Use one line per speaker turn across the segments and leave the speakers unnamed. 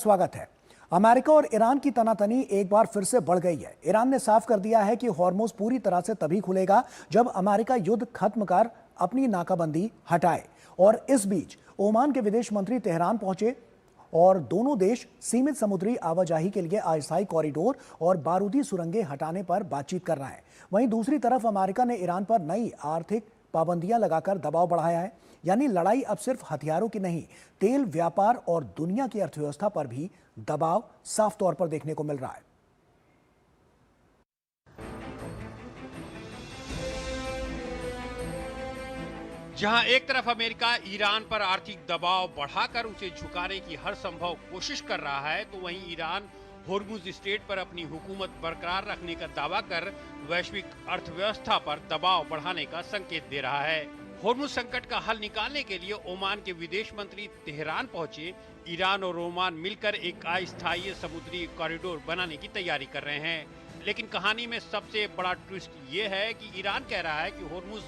स्वागत है। अमेरिका और ईरान की तनातनी एक बार फिर से बढ़ गई है। ईरान ने साफ कर दिया है कि हॉर्मुज़ पूरी तरह से तभी खुलेगा जब अमेरिका युद्ध खत्म कर अपनी नाकाबंदी हटाए। और इस बीच ओमान के विदेश मंत्री तेहरान पहुंचे और दोनों देश सीमित समुद्री आवाजाही के लिए अस्थायी कॉरिडोर और बारूदी सुरंगें हटाने पर बातचीत कर रहा है। वहीं दूसरी तरफ अमेरिका ने ईरान पर नई आर्थिक पाबंदियां लगाकर दबाव बढ़ाया है। यानी लड़ाई अब सिर्फ हथियारों की नहीं, तेल व्यापार और दुनिया की अर्थव्यवस्था पर भी दबाव साफ तौर पर देखने को मिल रहा है।
जहां एक तरफ अमेरिका ईरान पर आर्थिक दबाव बढ़ाकर उसे झुकाने की हर संभव कोशिश कर रहा है, तो वहीं ईरान होर्मुज स्ट्रेट पर अपनी हुकूमत बरकरार रखने का दावा कर वैश्विक अर्थव्यवस्था पर दबाव बढ़ाने का संकेत दे रहा है। होर्मुज संकट का हल निकालने के लिए ओमान के विदेश मंत्री तेहरान पहुंचे। ईरान और ओमान मिलकर एक अस्थायी समुद्री कॉरिडोर बनाने की तैयारी कर रहे हैं। लेकिन कहानी में सबसे बड़ा ट्विस्ट ये है कि ईरान कह रहा है कि होर्मुज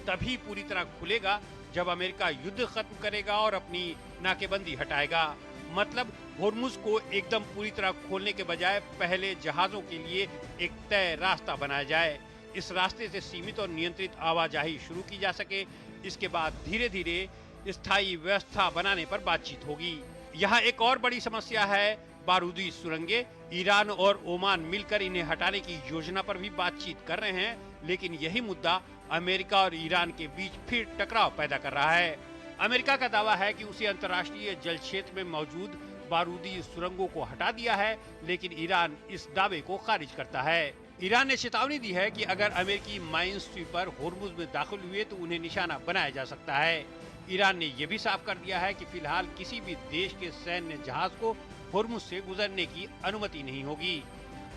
तभी पूरी तरह खुलेगा जब अमेरिका युद्ध खत्म करेगा और अपनी नाकेबंदी हटाएगा। मतलब होर्मुज को एकदम पूरी तरह खोलने के बजाय पहले जहाजों के लिए एक तय रास्ता बनाया जाए, इस रास्ते से सीमित और नियंत्रित आवाजाही शुरू की जा सके। इसके बाद धीरे धीरे स्थायी व्यवस्था बनाने पर बातचीत होगी। यहाँ एक और बड़ी समस्या है बारूदी सुरंगें। ईरान और ओमान मिलकर इन्हें हटाने की योजना पर भी बातचीत कर रहे हैं, लेकिन यही मुद्दा अमेरिका और ईरान के बीच फिर टकराव पैदा कर रहा है। अमेरिका का दावा है कि उसे अंतर्राष्ट्रीय जल क्षेत्र में मौजूद बारूदी सुरंगों को हटा दिया है, लेकिन ईरान इस दावे को खारिज करता है। ईरान ने चेतावनी दी है कि अगर अमेरिकी माइन स्वीपर होर्मुज में दाखिल हुए तो उन्हें निशाना बनाया जा सकता है। ईरान ने यह भी साफ कर दिया है कि फिलहाल किसी भी देश के सैन्य जहाज को होर्मुज से गुजरने की अनुमति नहीं होगी।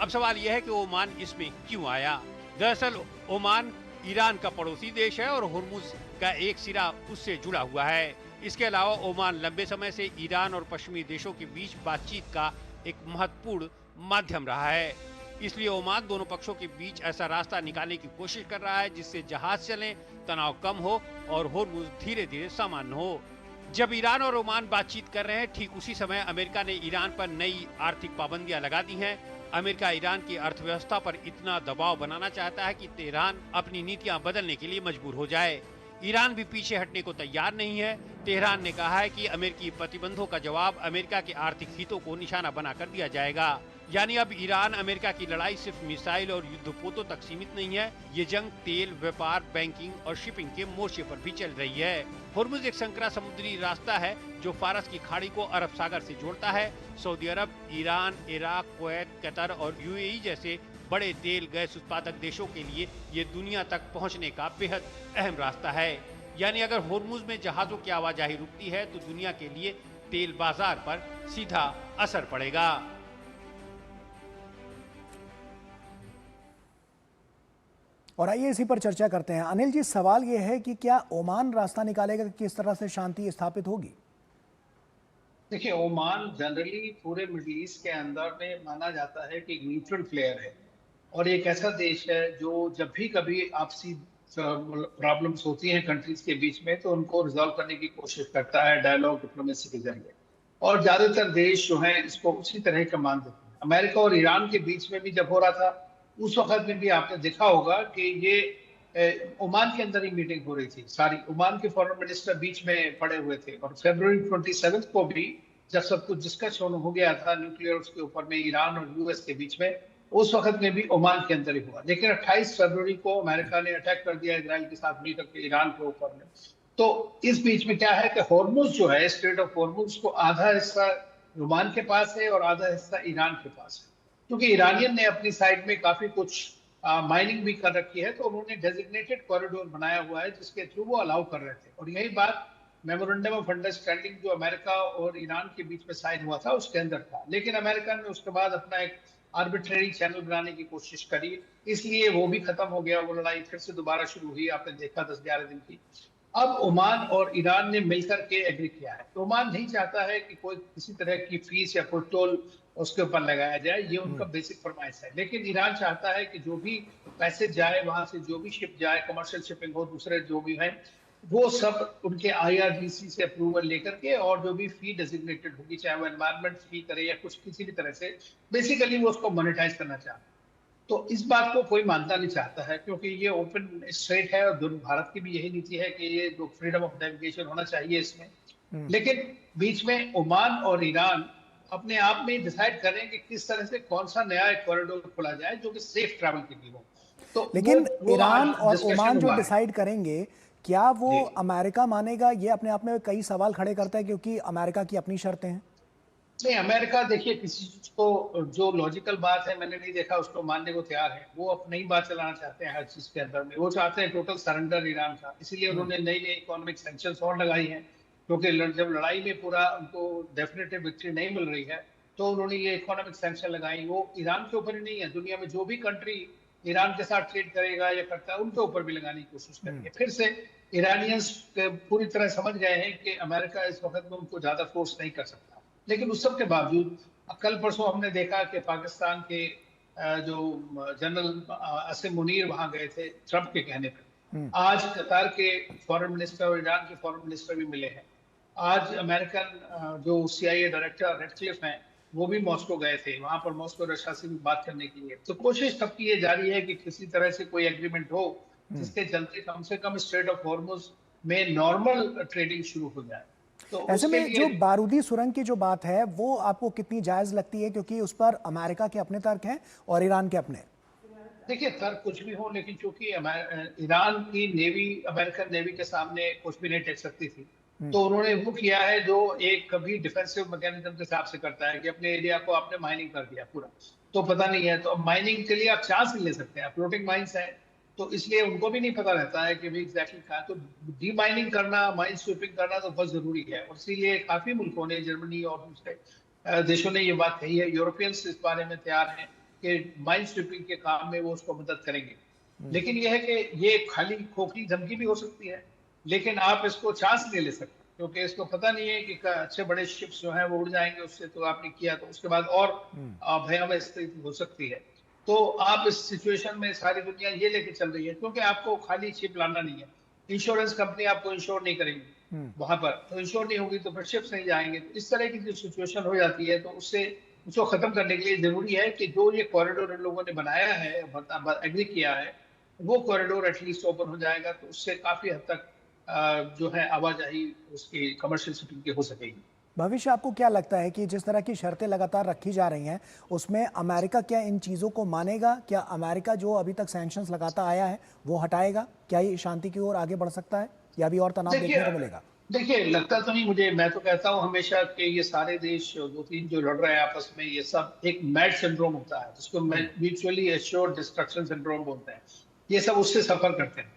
अब सवाल यह है कि ओमान इसमें क्यों आया। दरअसल ओमान ईरान का पड़ोसी देश है और होर्मुज का एक सिरा उससे जुड़ा हुआ है। इसके अलावा ओमान लंबे समय से ईरान और पश्चिमी देशों के बीच बातचीत का एक महत्वपूर्ण माध्यम रहा है। इसलिए ओमान दोनों पक्षों के बीच ऐसा रास्ता निकालने की कोशिश कर रहा है जिससे जहाज चलें, तनाव कम हो और होर्मुज धीरे धीरे सामान्य हो। जब ईरान और ओमान बातचीत कर रहे हैं, ठीक उसी समय अमेरिका ने ईरान पर नई आर्थिक पाबंदियां लगा दी हैं। अमेरिका ईरान की अर्थव्यवस्था पर इतना दबाव बनाना चाहता है कि तेहरान अपनी नीतियां बदलने के लिए मजबूर हो जाए। ईरान भी पीछे हटने को तैयार नहीं है। तेहरान ने कहा है कि अमेरिकी प्रतिबंधों का जवाब अमेरिका के आर्थिक हितों को निशाना बनाकर दिया जाएगा। यानी अब ईरान अमेरिका की लड़ाई सिर्फ मिसाइल और युद्धपोतों तक सीमित नहीं है, ये जंग तेल, व्यापार, बैंकिंग और शिपिंग के मोर्चे पर भी चल रही है। होर्मुज एक संकरा समुद्री रास्ता है जो फारस की खाड़ी को अरब सागर से जोड़ता है। सऊदी अरब, ईरान, इराक, कुवैत, कतर और यूएई जैसे बड़े तेल गैस उत्पादक देशों के लिए ये दुनिया तक पहुंचने का बेहद अहम रास्ता है। यानी अगर होर्मुज में जहाजों की आवाजाही रुकती है तो दुनिया के लिए तेल बाजार पर सीधा असर पड़ेगा।
और आइए इसी पर चर्चा करते हैं। अनिल जी, सवाल यह है कि क्या ओमान रास्ता निकालेगा कि किस तरह से शांति स्थापित होगी?
देखिए, ओमान जनरली पूरे मिडिल ईस्ट के अंदर में माना जाता है कि एक न्यूट्रल प्लेयर है और एक ऐसा देश है जो जब भी कभी आपसी प्रॉब्लम्स होती हैं कंट्रीज के बीच में तो उनको रिजॉल्व करने की कोशिश करता है डायलॉग, डिप्लोमेसी के जरिए। और ज्यादातर देश जो हैं इसको उसी तरह का मान देते हैं। अमेरिका और ईरान के बीच में भी जब हो रहा था उस वक्त में भी आपने देखा होगा कि ये ओमान के अंदर ही मीटिंग हो रही थी। सारी ओमान के फॉरेन मिनिस्टर बीच में पड़े हुए थे और फरवरी 27 को भी जब सब कुछ डिस्कस हो गया था न्यूक्लियर उसके ऊपर में ईरान और यूएस के बीच में, उस वक्त में भी ओमान के अंदर ही हुआ। लेकिन 28 फरवरी को अमेरिका ने अटैक कर दिया इजराइल के साथ मिलकर के ईरान के ऊपर में। तो इस बीच में क्या है कि होर्मुज जो है, स्ट्रेट ऑफ होर्मुज को आधा हिस्सा ओमान के पास है और आधा हिस्सा ईरान के पास है। क्योंकि ईरानियन ने अपनी साइड में काफी कुछ माइनिंग भी कर रखी है, तो उन्होंने डेजिग्नेटेड कॉरिडोर बनाया हुआ है जिसके थ्रू वो अलाउ कर रहे थे। और यही बात मेमोरेंडम ऑफ अंडरस्टैंडिंग जो अमेरिका और ईरान के बीच में साइन हुआ था उसके अंदर था। लेकिन अमेरिका ने उसके बाद अपना एक आर्बिट्रेरी चैनल बनाने की कोशिश करी, इसलिए वो भी खत्म हो गया। वो लड़ाई फिर से दोबारा शुरू हुई, आपने देखा 10-11 दिन की। अब ओमान और ईरान ने मिलकर के एग्री किया है। तो ओमान नहीं चाहता है कि कोई किसी तरह की फीस या कोई टोल उसके ऊपर लगाया जाए, ये उनका बेसिक फरमाइश है। लेकिन ईरान चाहता है कि जो भी पैसे जाए वहां से, जो भी शिप जाए, कमर्शियल शिपिंग हो, दूसरे जो भी है, वो सब उनके IRGC से अप्रूवल लेकर के, और जो भी फी डेजिग्नेटेड होगी, चाहे वो एनवायरमेंट फी करे या कुछ किसी भी तरह से, बेसिकली वो उसको मोनेटाइज करना चाहते हैं। तो इस बात को कोई मानना नहीं चाहता है, क्योंकि ये ओपन स्ट्रेट है, और भारत की भी यही नीति है कि ये फ्रीडम ऑफ नेविगेशन होना चाहिए इसमें। लेकिन बीच में ओमान और ईरान अपने आप में डिसाइड करें कि किस तरह से कौन सा नया एक कॉरिडोर खोला जाए जो कि सेफ ट्रैवल के लिए हो। तो
लेकिन
वो
ईरान
आज
और
डिस्कशन
ओमान जो
हुआ है।
डिसाइड करेंगे, क्या वो
जी।
अमेरिका मानेगा? ये अपने आप में कई सवाल खड़े करता है, क्योंकि अमेरिका की अपनी शर्तें हैं।
नहीं, अमेरिका देखिए किसी चीज को, जो लॉजिकल बात है मैंने नहीं देखा उसको मानने को तैयार है। वो अपनी ही बात चलाना चाहते हैं हर चीज के अंदर में। वो चाहते हैं टोटल सरेंडर ईरान का, इसीलिए उन्होंने नई नई इकोनॉमिक सैंक्शंस और लगाई हैं। क्योंकि जब लड़ाई में पूरा उनको डेफिनेटिव विक्ट्री नहीं मिल रही है, तो उन्होंने ये इकोनॉमिक सैंक्शन लगाई। वो ईरान के ऊपर ही नहीं है, दुनिया में जो भी कंट्री ईरान के साथ ट्रेड करेगा या करता है उनके ऊपर भी लगाने की कोशिश करेंगे। फिर से ईरानियंस पूरी तरह समझ गए हैं कि अमेरिका इस वक्त में उनको ज्यादा फोर्स नहीं कर सकता। लेकिन उस सब के बावजूद कल परसों हमने देखा कि पाकिस्तान के जो जनरल असीम मुनीर वहां गए थे ट्रंप के कहने पर। आज कतार के फॉरेन मिनिस्टर और ईरान के फॉरेन मिनिस्टर भी मिले हैं। आज अमेरिकन जो CIA डायरेक्टर रेडक्लिफ हैं, वो भी मॉस्को गए थे। वहां पर मॉस्को रशिया से भी बात करने के लिए। तो कोशिश सबकी ये जारी है कि किसी तरह से कोई एग्रीमेंट हो जिसके चलते कम से कम स्ट्रेट ऑफ हॉर्मुज में नॉर्मल ट्रेडिंग शुरू हो जाए। तो
ऐसे
उसके
में
लिए
जो बारूदी सुरंग की जो बात है, वो आपको कितनी जायज लगती है? क्योंकि उस पर अमेरिका के अपने तर्क हैं और ईरान के अपने।
देखिए, तर्क कुछ भी हो, लेकिन चूंकि ईरान की नेवी अमेरिकन नेवी के सामने कुछ भी नहीं टेक सकती थी, तो उन्होंने वो किया है जो एक कभी डिफेंसिव मैकेनिज्म के हिसाब से करता है कि अपने एरिया को आपने माइनिंग कर दिया पूरा, तो पता नहीं है। तो अब माइनिंग के लिए आप चांस नहीं ले सकते हैं, फ्लोटिंग माइंस है, तो इसलिए उनको भी नहीं पता रहता है कि भाई एग्जैक्टली कहाँ। तो डी माइनिंग करना, माइन स्वीपिंग करना तो बहुत जरूरी है, और इसीलिए काफी मुल्कों ने, जर्मनी और दूसरे देशों ने ये बात कही है। यूरोपियंस इस बारे में तैयार हैं कि माइन स्वीपिंग के काम में वो उसको मदद करेंगे। लेकिन यह है कि ये खाली खोखली धमकी भी हो सकती है, लेकिन आप इसको चांस नहीं ले सकते, क्योंकि इसको पता नहीं है कि अच्छे बड़े शिप्स जो हैं वो उड़ जाएंगे उससे। तो आपने किया तो उसके बाद और भयावह स्थिति हो सकती है। तो आप इस सिचुएशन में सारी दुनिया ये लेके चल रही है, क्योंकि आपको खाली शिप लाना नहीं है। इंश्योरेंस कंपनी आपको इंश्योर नहीं करेंगी वहां पर, तो इंश्योर नहीं होगी तो फिर शिप्स नहीं जाएंगे। तो इस तरह की जो सिचुएशन हो जाती है, तो उससे उसको खत्म करने के लिए जरूरी है कि जो ये कॉरिडोर इन लोगों ने बनाया है, एग्री किया है, वो कॉरिडोर एटलीस्ट ओपन हो जाएगा, तो उससे काफी हद तक जो है आवाजाही उसकी कमर्शियल शिपिंग की हो सकेगी।
भविष्य आपको क्या लगता है कि जिस तरह की शर्तें लगातार रखी जा रही हैं, उसमें अमेरिका क्या इन चीज़ों को मानेगा? क्या अमेरिका जो अभी तक सैंक्शंस लगाता आया है वो हटाएगा? क्या ये शांति की ओर आगे बढ़ सकता है, या अभी और तनाव देखने को मिलेगा?
देखिए, लगता तो नहीं मुझे। मैं तो कहता हूँ हमेशा कि ये सारे देश दो तीन जो लड़ रहे हैं आपस में, ये सब एक मैड सिंड्रोम होता है, जिसको म्यूचुअली एश्योर्ड डिस्ट्रक्शन सिंड्रोम बोलते हैं। ये सब उससे सफर करते हैं।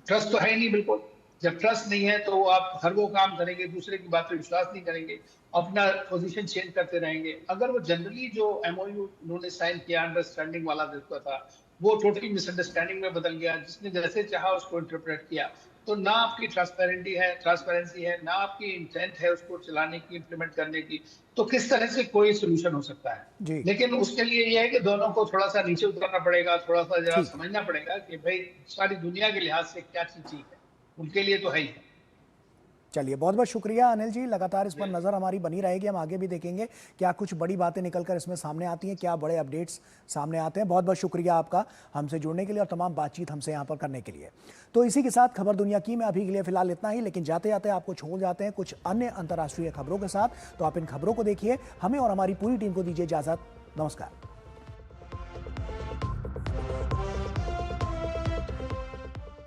ट्रस्ट तो है ही नहीं बिल्कुल। जब ट्रस्ट नहीं है तो आप हर वो काम करेंगे, दूसरे की बात पर विश्वास नहीं करेंगे, अपना पोजीशन चेंज करते रहेंगे। अगर वो जनरली जो MOU उन्होंने साइन किया, अंडरस्टैंडिंग वाला जिसका था, वो टोटली मिसअंडरस्टैंडिंग में बदल गया, जिसने जैसे चाहा उसको इंटरप्रेट किया, तो ना आपकी ट्रांसपेरेंसी है, ना आपकी इंटेंट है उसको चलाने की, इम्प्लीमेंट करने की, तो किस तरह से कोई सोल्यूशन हो सकता है। लेकिन उसके लिए ये है कि दोनों को थोड़ा सा नीचे उतरना पड़ेगा, थोड़ा सा जरा समझना पड़ेगा कि भाई सारी दुनिया के लिहाज से क्या चीज ठीक है, उनके लिए तो है ही।
चलिए, बहुत बहुत शुक्रिया अनिल जी। लगातार इस पर नज़र हमारी बनी रहेगी। हम आगे भी देखेंगे क्या कुछ बड़ी बातें निकलकर इसमें सामने आती हैं, क्या बड़े अपडेट्स सामने आते हैं। बहुत बहुत शुक्रिया आपका हमसे जुड़ने के लिए और तमाम बातचीत हमसे यहाँ पर करने के लिए। तो इसी के साथ खबर दुनिया की में अभी के लिए फिलहाल इतना ही, लेकिन जाते जाते आपको छोड़ जाते हैं कुछ अन्य अंतर्राष्ट्रीय खबरों के साथ। तो आप इन खबरों को देखिए। हमें और हमारी पूरी टीम को दीजिए इजाज़त। नमस्कार।